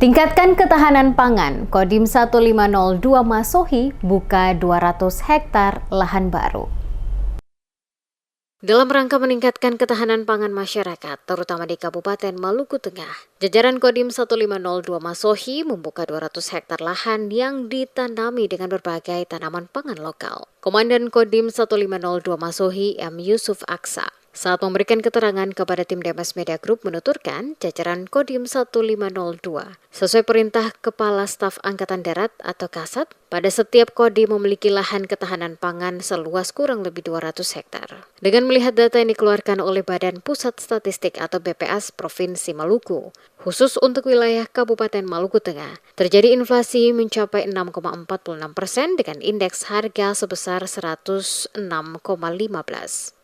Tingkatkan ketahanan pangan, Kodim 1502 Masohi buka 200 hektar lahan baru. Dalam rangka meningkatkan ketahanan pangan masyarakat, terutama di Kabupaten Maluku Tengah, jajaran Kodim 1502 Masohi membuka 200 hektar lahan yang ditanami dengan berbagai tanaman pangan lokal. Komandan Kodim 1502 Masohi M. Yusuf Aksa saat memberikan keterangan kepada tim Demes Media Group menuturkan jajaran Kodim 1502 sesuai perintah Kepala Staf Angkatan Darat atau Kasat, pada setiap kodim memiliki lahan ketahanan pangan seluas kurang lebih 200 hektar. Dengan melihat data yang dikeluarkan oleh Badan Pusat Statistik atau BPS Provinsi Maluku, khusus untuk wilayah Kabupaten Maluku Tengah, terjadi inflasi mencapai 6,46% dengan indeks harga sebesar 106,15.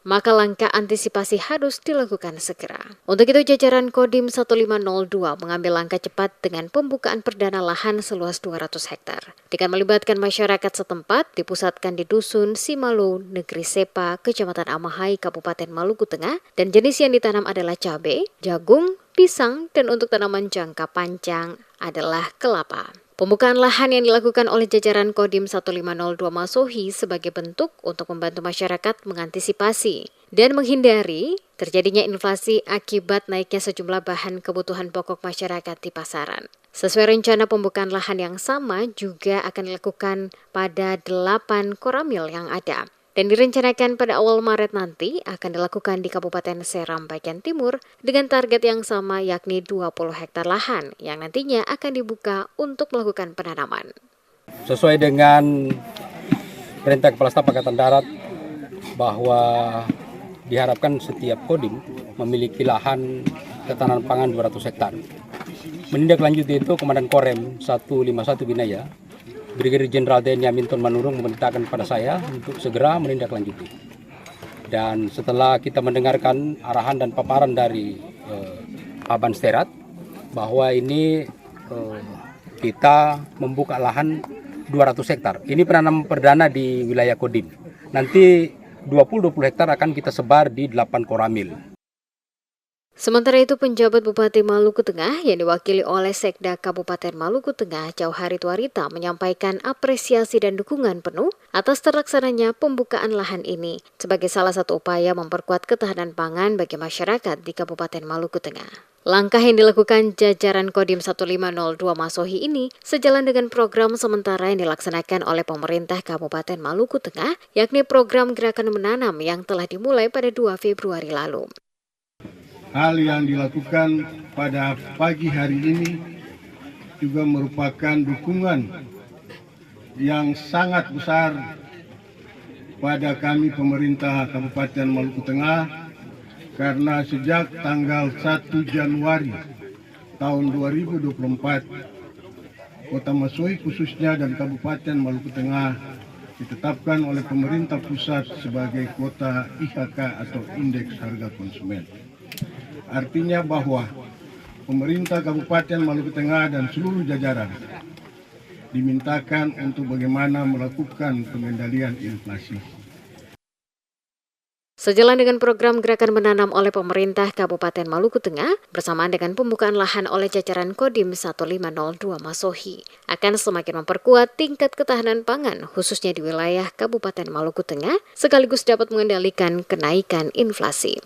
Maka langkah antisipasi harus dilakukan segera. Untuk itu jajaran Kodim 1502 mengambil langkah cepat dengan pembukaan perdana lahan seluas 200 hektar. Dengan melibatkan masyarakat setempat, dipusatkan di Dusun Simalo, Negeri Sepa, Kecamatan Amahai, Kabupaten Maluku Tengah, dan jenis yang ditanam adalah cabai, jagung, pisang, dan untuk tanaman jangka panjang adalah kelapa. Pembukaan lahan yang dilakukan oleh jajaran Kodim 1502 Masohi sebagai bentuk untuk membantu masyarakat mengantisipasi dan menghindari terjadinya inflasi akibat naiknya sejumlah bahan kebutuhan pokok masyarakat di pasaran. Sesuai rencana pembukaan lahan yang sama juga akan dilakukan pada 8 koramil yang ada. Dan direncanakan pada awal Maret nanti akan dilakukan di Kabupaten Seram bagian timur dengan target yang sama yakni 20 hektar lahan yang nantinya akan dibuka untuk melakukan penanaman. Sesuai dengan perintah Kepala Staf Angkatan Darat bahwa diharapkan setiap kodim memiliki lahan ketahanan pangan 200 hektar. Menindaklanjuti itu Komandan Korem 151 Binaya Brigadir Jenderal TNI Aminton Manurung memerintahkan kepada saya untuk segera menindaklanjuti. Dan setelah kita mendengarkan arahan dan paparan dari Paban Sterat bahwa ini kita membuka lahan 200 hektar. Ini penanaman perdana di wilayah Kodim. Nanti 20 hektar akan kita sebar di 8 koramil. Sementara itu, penjabat Bupati Maluku Tengah yang diwakili oleh Sekda Kabupaten Maluku Tengah, Jauhari Tuarita, menyampaikan apresiasi dan dukungan penuh atas terlaksananya pembukaan lahan ini sebagai salah satu upaya memperkuat ketahanan pangan bagi masyarakat di Kabupaten Maluku Tengah. Langkah yang dilakukan jajaran Kodim 1502 Masohi ini sejalan dengan program sementara yang dilaksanakan oleh pemerintah Kabupaten Maluku Tengah, yakni program Gerakan Menanam yang telah dimulai pada 2 Februari lalu. Hal yang dilakukan pada pagi hari ini juga merupakan dukungan yang sangat besar pada kami pemerintah Kabupaten Maluku Tengah, karena sejak tanggal 1 Januari tahun 2024, Kota Masohi khususnya dan Kabupaten Maluku Tengah ditetapkan oleh pemerintah pusat sebagai kota IHK atau Indeks Harga Konsumen. Artinya bahwa pemerintah Kabupaten Maluku Tengah dan seluruh jajaran dimintakan untuk bagaimana melakukan pengendalian inflasi. Sejalan dengan program Gerakan Menanam oleh pemerintah Kabupaten Maluku Tengah bersamaan dengan pembukaan lahan oleh jajaran Kodim 1502 Masohi akan semakin memperkuat tingkat ketahanan pangan khususnya di wilayah Kabupaten Maluku Tengah sekaligus dapat mengendalikan kenaikan inflasi.